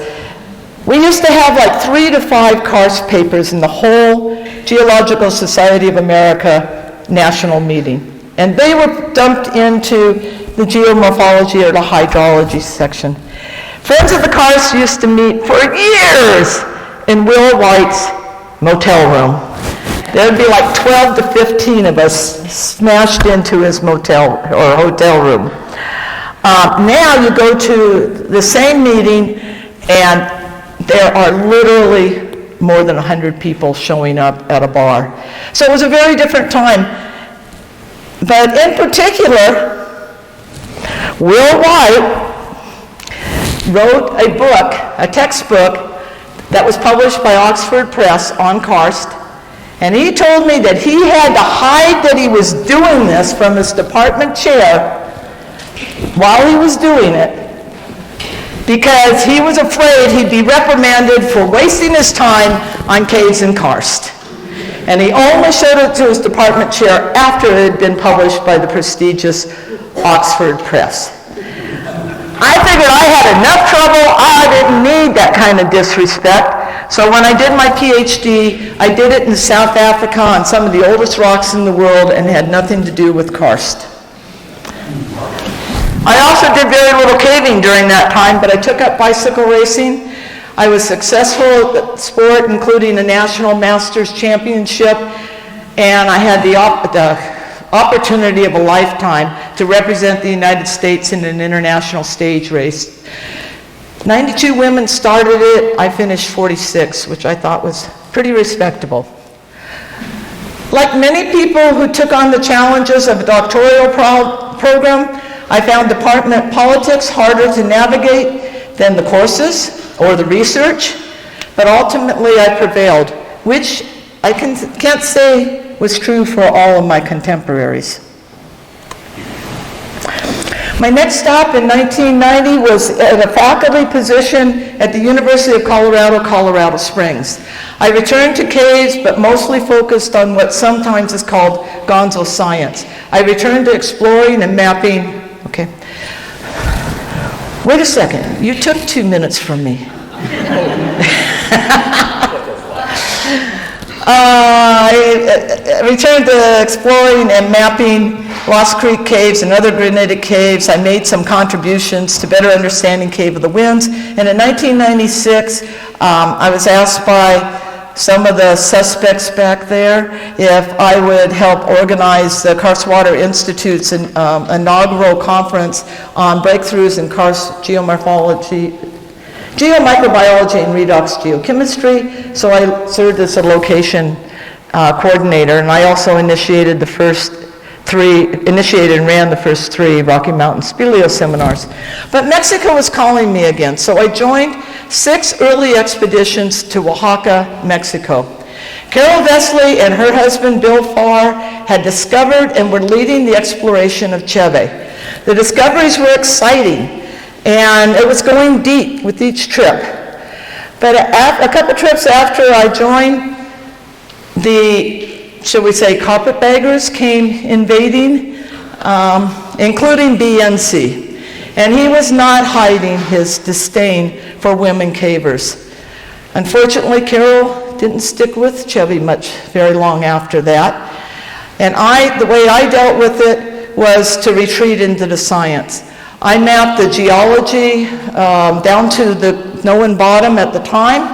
We used to have like 3 to 5 karst papers in the whole Geological Society of America national meeting. And they were dumped into the geomorphology or the hydrology section. Friends of the karst used to meet for years in Will White's motel room. There'd be like 12 to 15 of us smashed into his motel or hotel room. Now you go to the same meeting and there are literally more than 100 people showing up at a bar. So it was a very different time. But in particular, Will White wrote a book, a textbook, that was published by Oxford Press on karst, and he told me that he had to hide that he was doing this from his department chair while he was doing it because he was afraid he'd be reprimanded for wasting his time on caves and karst. And he only showed it to his department chair after it had been published by the prestigious Oxford Press. I figured I had enough trouble, I didn't need that kind of disrespect. So when I did my PhD, I did it in South Africa on some of the oldest rocks in the world and had nothing to do with karst. I also did very little caving during that time, but I took up bicycle racing. I was successful at the sport, including a national masters championship, and I had the opportunity of a lifetime to represent the United States in an international stage race. 92 women started it. I finished 46, which I thought was pretty respectable. Like many people who took on the challenges of a doctoral program, I found department politics harder to navigate than the courses or the research, but ultimately I prevailed, which I can't say was true for all of my contemporaries. My next stop in 1990 was at a faculty position at the University of Colorado, Colorado Springs. I returned to caves, but mostly focused on what sometimes is called gonzo science. I returned to exploring and mapping. Okay. Wait a second, you took 2 minutes from me. I returned to exploring and mapping Lost Creek caves and other granitic caves. I made some contributions to better understanding Cave of the Winds. And in 1996, I was asked by some of the suspects back there if I would help organize the Karst-Water Institute's inaugural conference on breakthroughs in karst geomorphology, geomicrobiology and redox geochemistry. So I served as a location coordinator, and I also initiated and ran the first 3 Rocky Mountain Speleo seminars. But Mexico was calling me again, so I joined 6 early expeditions to Oaxaca, Mexico. Carol Vesley and her husband Bill Farr had discovered and were leading the exploration of Cheve. The discoveries were exciting, and it was going deep with each trip. But a couple trips after I joined, shall we say, carpetbaggers came invading, including BNC. And he was not hiding his disdain for women cavers. Unfortunately, Carol didn't stick with Chevy very long after that. And the way I dealt with it was to retreat into the science. I mapped the geology down to the known bottom at the time,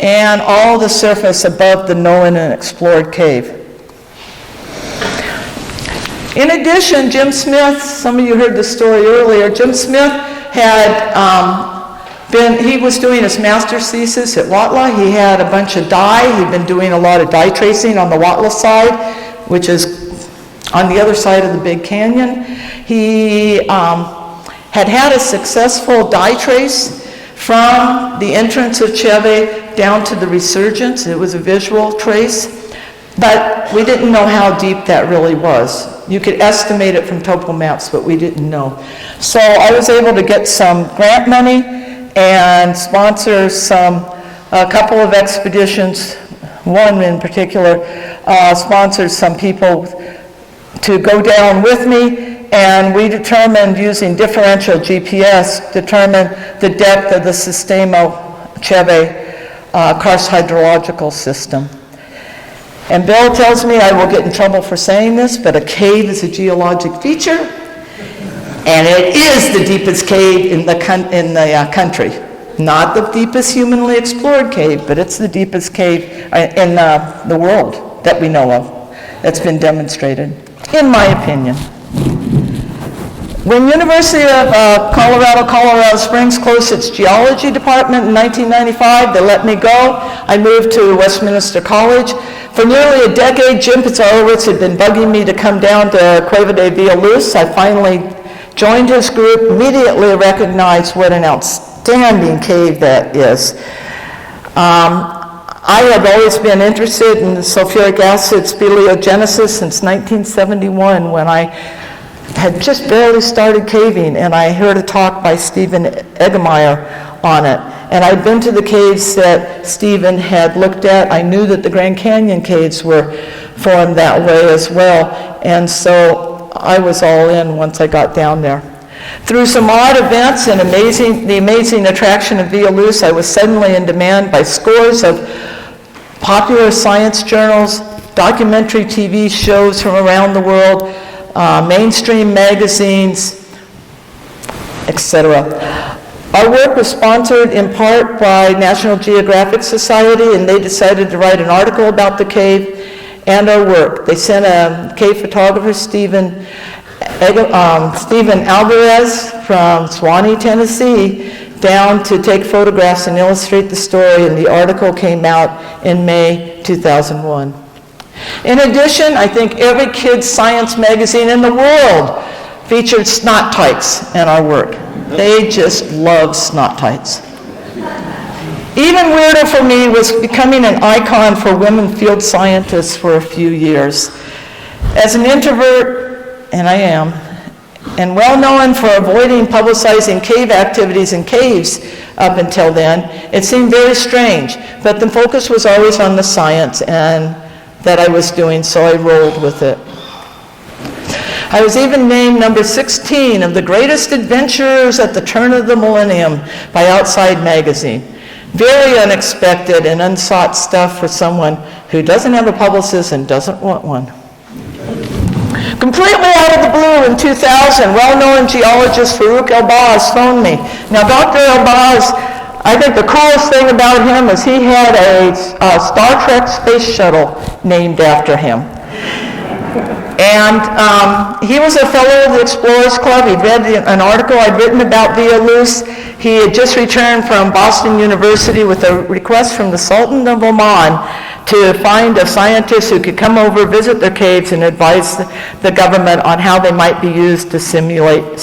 and all the surface above the known and explored cave. In addition, Jim Smith, some of you heard the story earlier, Jim Smith he was doing his master's thesis at Huautla. He had a bunch of dye. He'd been doing a lot of dye tracing on the Huautla side, which is on the other side of the Big Canyon. He had a successful dye trace from the entrance of Cheve down to the resurgence. It was a visual trace, but we didn't know how deep that really was. You could estimate it from topo maps, but we didn't know. So I was able to get some grant money and sponsor a couple of expeditions. One in particular sponsored some people to go down with me, and we determined, using differential GPS, the depth of the Sistema-Cheve karst hydrological system. And Bill tells me I will get in trouble for saying this, but a cave is a geologic feature, and it is the deepest cave in the country. Not the deepest humanly explored cave, but it's the deepest cave in the world that we know of that's been demonstrated, in my opinion. When University of Colorado Springs closed its geology department in 1995, they let me go. I moved to Westminster College. For nearly a decade, Jim Pizarrowitz had been bugging me to come down to Cueva de Villaluz. I finally joined his group, immediately recognized what an outstanding cave that is. I have always been interested in the sulfuric acid speleogenesis since 1971, when I had just barely started caving, and I heard a talk by Stephen Eggemeyer on it. And I'd been to the caves that Stephen had looked at. I knew that the Grand Canyon caves were formed that way as well, and so I was all in once I got down there. Through some odd events and the amazing attraction of Villaluz, I was suddenly in demand by scores of popular science journals, documentary TV shows from around the world, mainstream magazines, etc. Our work was sponsored in part by National Geographic Society, and they decided to write an article about the cave and our work. They sent a cave photographer, Stephen Alvarez from Suwanee, Tennessee, down to take photographs and illustrate the story, and the article came out in May 2001. In addition, I think every kid's science magazine in the world featured snot tights in our work. They just love snot tights. Even weirder for me was becoming an icon for women field scientists for a few years. As an introvert, and I am, and well known for avoiding publicizing cave activities in caves up until then, it seemed very strange, but the focus was always on the science and that I was doing, so I rolled with it. I was even named number 16 of the greatest adventurers at the turn of the millennium by Outside Magazine. Very unexpected and unsought stuff for someone who doesn't have a publicist and doesn't want one. Completely out of the blue in 2000, well-known geologist Frugal phoned me. Now, Dr. Elbaz, I think the coolest thing about him is he had a Star Trek space shuttle named after him. And he was a fellow of the Explorers Club. He'd read an article I'd written about via Louise. He had just returned from Boston University with a request from the Sultan of Oman to find a scientist who could come over, visit their caves, and advise the government on how they might be used to stimulate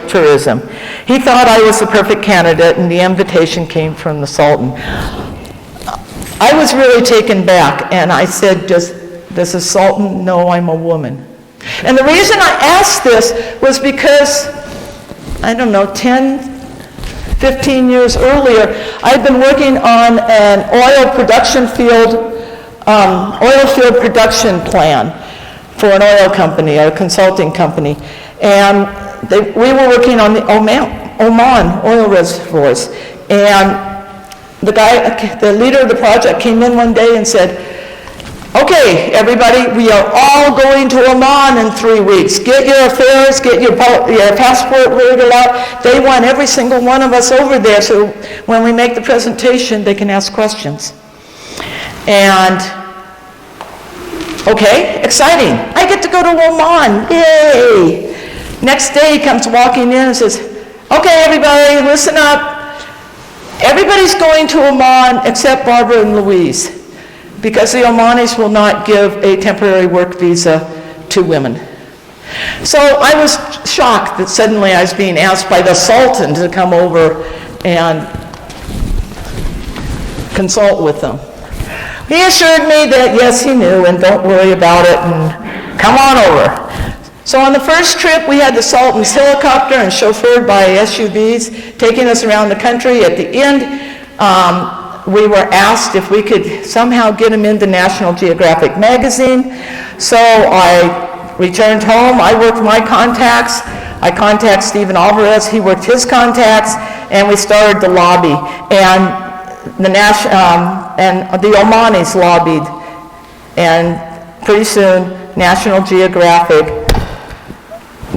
tourism. He thought I was the perfect candidate, and the invitation came from the Sultan. I was really taken back, and I said, does the Sultan know I'm a woman? And the reason I asked this was because, 15 years earlier, I'd been working on an oil field production plan for an oil company, a consulting company. And we were working on the Oman oil reservoirs. And the leader of the project came in one day and said, "Okay, everybody, we are all going to Oman in 3 weeks. Get your affairs, get your passport wriggled out. They want every single one of us over there so when we make the presentation, they can ask questions." And, okay, exciting. I get to go to Oman. Yay! Next day, he comes walking in and says, "Okay, everybody, listen up. Everybody's going to Oman except Barbara and Louise, because the Omanis will not give a temporary work visa to women." So I was shocked that suddenly I was being asked by the Sultan to come over and consult with them. He assured me that yes, he knew, and don't worry about it, and come on over. So on the first trip, we had the Sultan's helicopter and chauffeured by SUVs taking us around the country. At the end, we were asked if we could somehow get him into National Geographic magazine. So I returned home. I worked my contacts. I contacted Stephen Alvarez. He worked his contacts, and we started the lobby. And the Omanis lobbied, and pretty soon National Geographic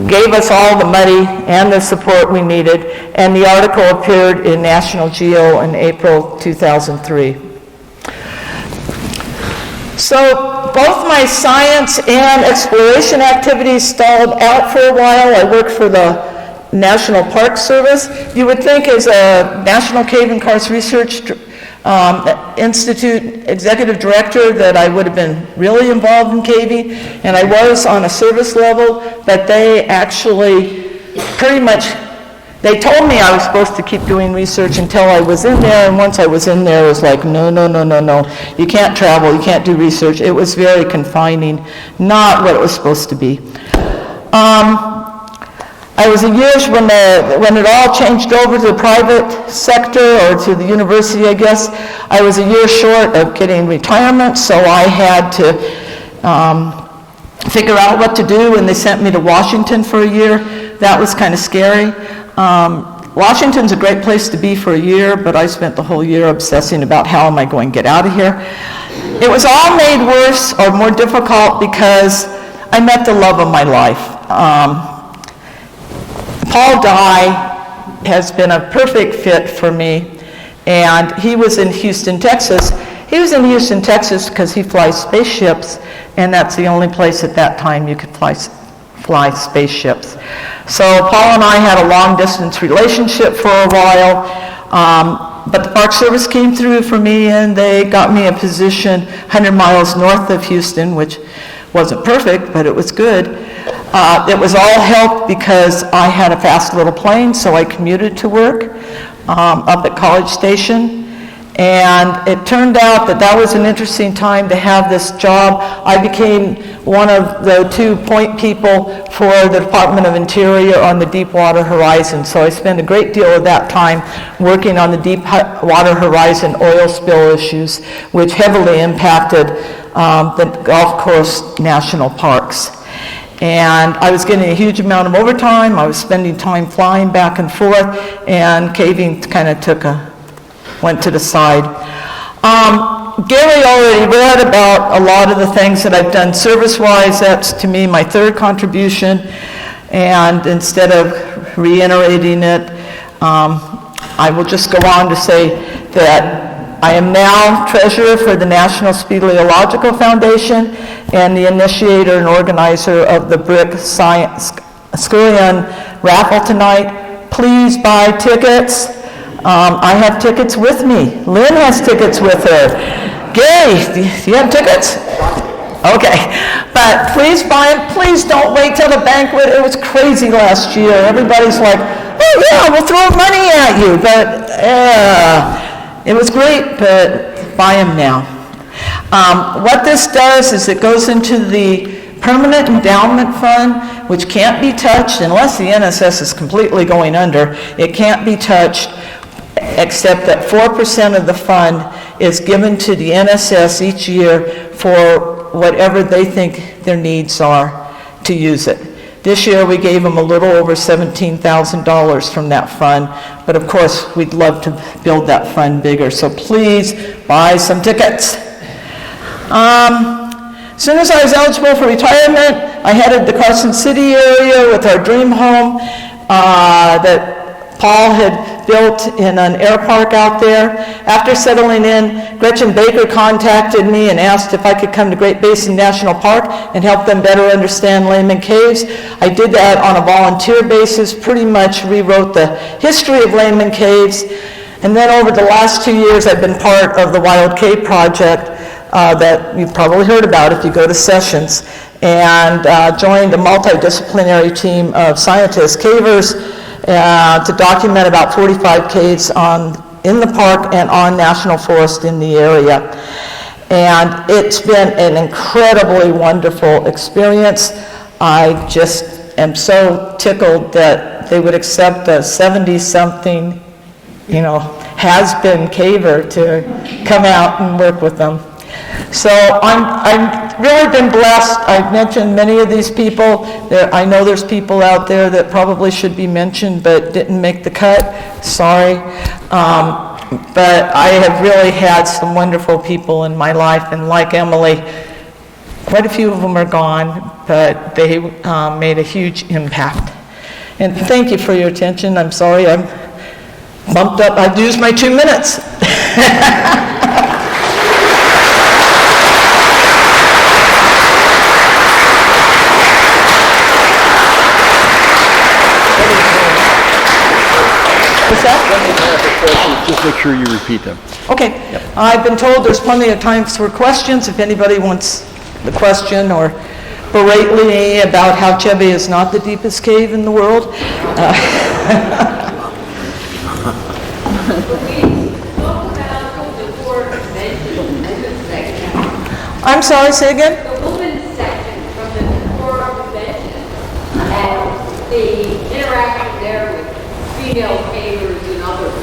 gave us all the money and the support we needed, and the article appeared in National Geo in April 2003. So both my science and exploration activities stalled out for a while. I worked for the National Park Service. You would think as a National Cave and Karst Research Institute executive director that I would have been really involved in caving, and I was on a service level, but they actually pretty much, they told me I was supposed to keep doing research until I was in there, and once I was in there, it was like, no, you can't travel, you can't do research. It was very confining, not what it was supposed to be. I was a year when it all changed over to the private sector, or to the university, I guess. I was a year short of getting retirement, so I had to figure out what to do, and they sent me to Washington for a year. That was kind of scary. Washington's a great place to be for a year, but I spent the whole year obsessing about how am I going to get out of here. It was all made worse or more difficult because I met the love of my life. Paul Dye has been a perfect fit for me, and he was in Houston, Texas. He was in Houston, Texas because he flies spaceships, and that's the only place at that time you could fly spaceships. So Paul and I had a long-distance relationship for a while. But the Park Service came through for me, and they got me a position 100 miles north of Houston, which wasn't perfect, but it was good. It was all helped because I had a fast little plane, so I commuted to work up at College Station. And it turned out that that was an interesting time to have this job. I became one of the 2 point people for the Department of Interior on the Deepwater Horizon. So I spent a great deal of that time working on the Deepwater Horizon oil spill issues, which heavily impacted the Gulf Coast National Parks. And I was getting a huge amount of overtime. I was spending time flying back and forth, and caving kind of went to the side. Gary already read about a lot of the things that I've done service-wise. That's, to me, my 3rd contribution. And instead of reiterating it, I will just go on to say that I am now treasurer for the National Speleological Foundation and the initiator and organizer of the Brick Science Excursion raffle tonight. Please buy tickets. I have tickets with me. Lynn has tickets with her. Gary, do you have tickets? Okay. But please buy them. Please don't wait till the banquet. It was crazy last year. Everybody's like, oh yeah, we'll throw money at you. But it was great, but buy them now. What this does is it goes into the Permanent Endowment Fund, which can't be touched unless the NSS is completely going under. It can't be touched, except that 4% of the fund is given to the NSS each year for whatever they think their needs are to use it. This year we gave them a little over $17,000 from that fund, but of course we'd love to build that fund bigger, so please buy some tickets. As soon as I was eligible for retirement, I headed the Carson City area with our dream home that Paul had built in an air park out there. After settling in, Gretchen Baker contacted me and asked if I could come to Great Basin National Park and help them better understand Lehman Caves. I did that on a volunteer basis, pretty much rewrote the history of Lehman Caves. And then over the last 2 years, I've been part of the Wild Cave Project that you've probably heard about if you go to sessions, and joined a multidisciplinary team of scientists, cavers, to document about 45 caves in the park and on national forest in the area. And it's been an incredibly wonderful experience. I just am so tickled that they would accept a 70-something, has-been caver to come out and work with them. So I've really been blessed. I've mentioned many of these people. I know there's people out there that probably should be mentioned but didn't make the cut. Sorry. But I have really had some wonderful people in my life, and like Emily, quite a few of them are gone, but they made a huge impact. And thank you for your attention. I'm sorry I'm bumped up. I've used my 2 minutes. What's that? Just make sure you repeat them. Okay. Yep. I've been told there's plenty of time for questions if anybody wants the question or berate me about how Chebe is not the deepest cave in the world. I'm sorry, say again? The women's section from the core convention and the interaction there with female cavers and others.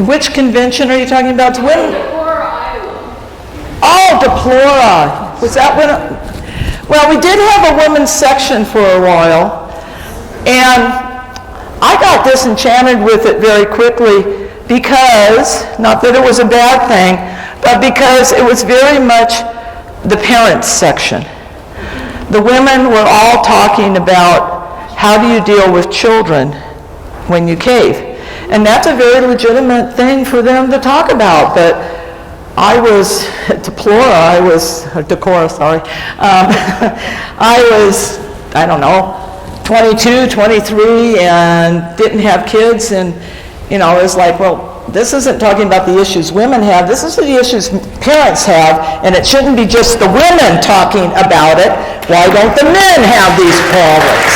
Which convention are you talking about? When? Deplora, Iowa. Oh, Deplora. Was that when? Well, we did have a women's section for a while, and I got disenchanted with it very quickly because, not that it was a bad thing, but because it was very much the parents section. The women were all talking about how do you deal with children when you cave. And that's a very legitimate thing for them to talk about. But I was at Deplora, Decorah, sorry. I was, I don't know, 22, 23, and didn't have kids, and, you know, it was like, well, this isn't talking about the issues women have, this is the issues parents have, and it shouldn't be just the women talking about it. Why don't the men have these problems?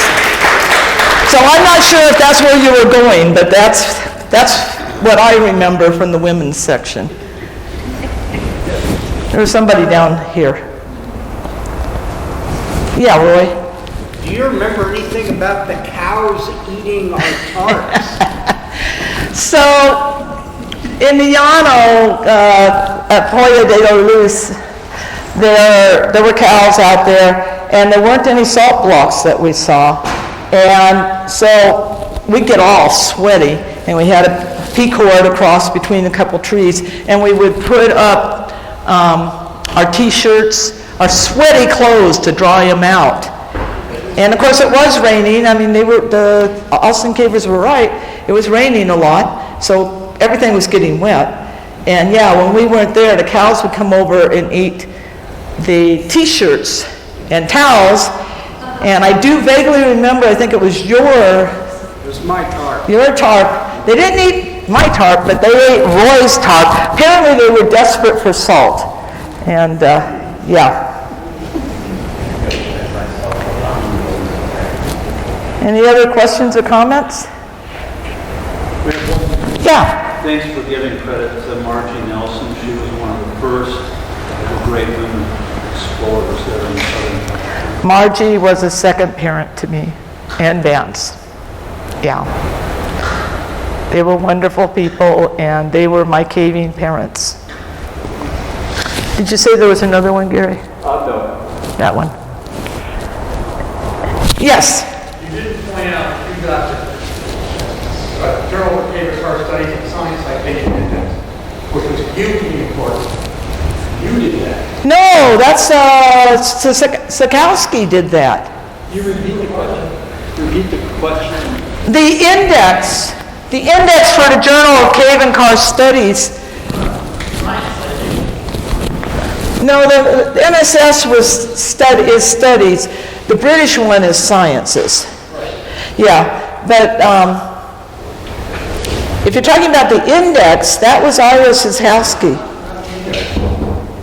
So I'm not sure if that's where you were going, but that's what I remember from the women's section. There's somebody down here. Yeah, Roy? Do you remember anything about the cows eating our tarps? So, in the Llano, at Poya de la Luz, there were cows out there, and there weren't any salt blocks that we saw. And so we'd get all sweaty, and we had a P-cord across between a couple trees, and we would put up our T-shirts, our sweaty clothes to dry them out. And of course it was raining. I mean, the Austin Cavers were right. It was raining a lot, so everything was getting wet. And yeah, when we weren't there, the cows would come over and eat the T-shirts and towels. And I do vaguely remember, I think it was It was my tarp. your tarp. They didn't eat my tarp, but they ate Roy's tarp. Apparently they were desperate for salt. And yeah. Any other questions or comments? Yeah. Thanks for giving credit to Margie Nelson. She was one of the first of the great women explorers there in Southern California. Margie was a second parent to me, and Vance. Yeah. They were wonderful people, and they were my caving parents. Did you say there was another one, Gary? No. That one. Yes. You didn't point out you got the Journal of Cavers Hard Studies and Science Citation Index, which was hugely important. You did that. No, that's Sikowski did that. You repeat the question. Repeat the question. The index for the Journal of Cave and Karst Studies. No, the NSS is studies. The British one is sciences. Yeah, but if you're talking about the index, that was Ira Sikowski.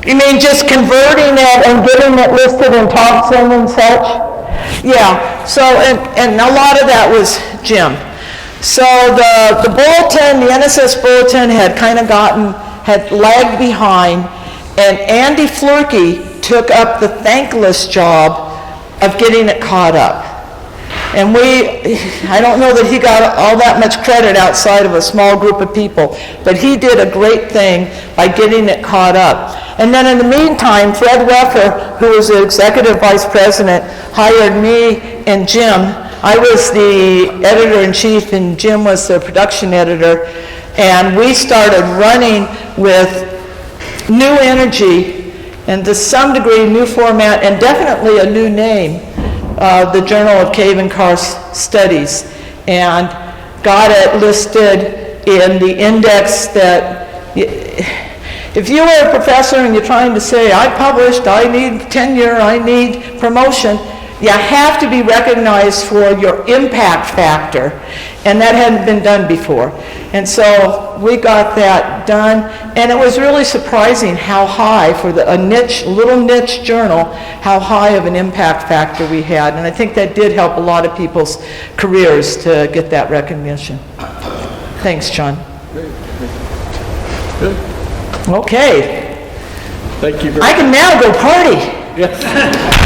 You mean just converting it and getting it listed in Thompson and such? Yeah, so, and a lot of that was Jim. So the bulletin, the NSS bulletin had had lagged behind, and Andy Flurkey took up the thankless job of getting it caught up. And I don't know that he got all that much credit outside of a small group of people, but he did a great thing by getting it caught up. And then in the meantime, Fred Wefer, who was the executive vice president, hired me and Jim. I was the editor-in-chief and Jim was the production editor. And we started running with new energy and to some degree new format and definitely a new name. The Journal of Cave and Karst Studies, and got it listed in the index that, if you were a professor and you're trying to say, I published, I need tenure, I need promotion, you have to be recognized for your impact factor, and that hadn't been done before. And so we got that done, and it was really surprising how high, for a little niche journal, how high of an impact factor we had. And I think that did help a lot of people's careers to get that recognition. Thanks, John. Good. Okay. Thank you very I can now go party. much.